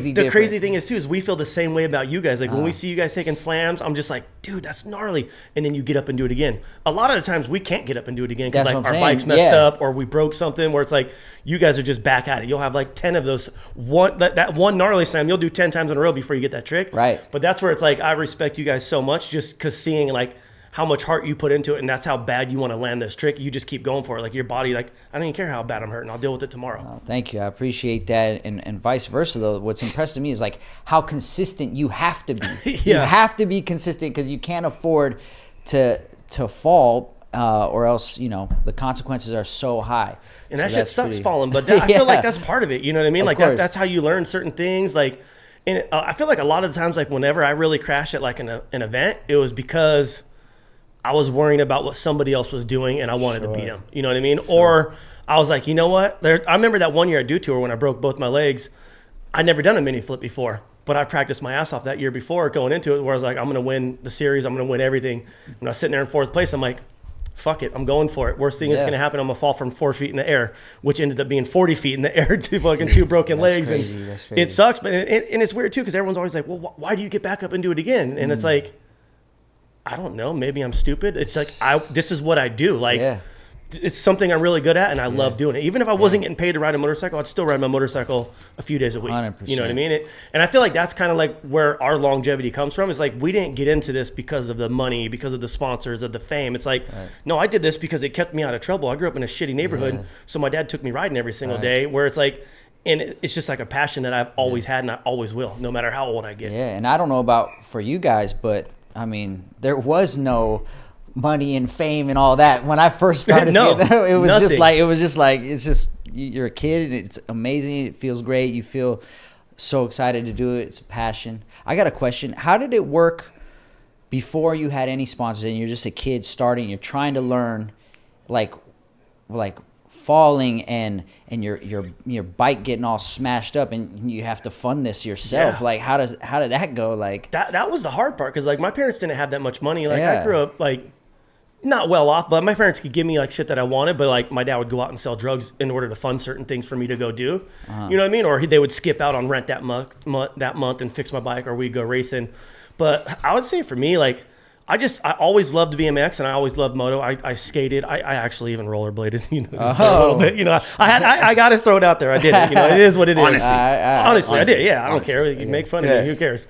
The crazy thing is too, is we feel the same way about you guys. Like when we see you guys taking slams, I'm just like, dude, that's gnarly. And then you get up and do it again. A lot of the times we can't get up and do it again because like our bike's messed up or we broke something where it's like, you guys are just back at it. You'll have like 10 of those, that one gnarly slam, you'll do 10 times in a row before you get that trick. Right. But that's where it's like, I respect you guys so much just because seeing like how much heart you put into it, and that's how bad you want to land this trick. You just keep going for it. Like your body, like, I don't even care how bad I'm hurting. I'll deal with it tomorrow. Oh, thank you. I appreciate that. And vice versa, though. What's impressive to me is like how consistent you have to be. You have to be consistent because you can't afford to fall or else, you know, the consequences are so high. And that shit sucks falling, but I feel like that's part of it. You know what I mean? Like that's how you learn certain things. Like, and I feel like a lot of the times, like whenever I really crashed at like an event, it was because I was worrying about what somebody else was doing and I wanted to beat them. You know what I mean? Or I was like, you know what? I remember that one year at Dew Tour when I broke both my legs. I'd never done a mini flip before, but I practiced my ass off that year before going into it where I was like, I'm going to win the series. I'm going to win everything. When I was sitting there in fourth place, I'm like, fuck it. I'm going for it. Worst thing that's going to happen, I'm going to fall from 4 feet in the air, which ended up being 40 feet in the air, two broken legs. Crazy, and it sucks. But and it's weird too, because everyone's always like, well, why do you get back up and do it again? And it's like, I don't know. Maybe I'm stupid. It's like, this is what I do. Like, it's something I'm really good at, and I love doing it. Even if I wasn't getting paid to ride a motorcycle, I'd still ride my motorcycle a few days a week. 100%. You know what I mean? And I feel like that's kind of like where our longevity comes from. Is like, we didn't get into this because of the money, because of the sponsors, of the fame. It's like, no, I did this because it kept me out of trouble. I grew up in a shitty neighborhood, so my dad took me riding every single day, where it's like, and it's just like a passion that I've always had and I always will, no matter how old I get. Yeah, and I don't know about for you guys, but I mean, there was no money and fame and all that when I first started. It was just like it's just you're a kid and it's amazing. It feels great. You feel so excited to do it. It's a passion. I got a question. How did it work before you had any sponsors and you're just a kid starting? You're trying to learn, like falling and your bike getting all smashed up and you have to fund this yourself. Like how did that go? Like that was the hard part, because like my parents didn't have that much money. Like I grew up like not well off, but my parents could give me like shit that I wanted, but like my dad would go out and sell drugs in order to fund certain things for me to go do. You know what I mean? Or they would skip out on rent that month and fix my bike, or we'd go racing. But I would say for me, like I always loved BMX and I always loved moto. I skated. I actually even rollerbladed, a little bit. I got to throw it out there. I did it. It is what it is. Honestly, I did. Yeah, I don't care. You make fun of me. Who cares?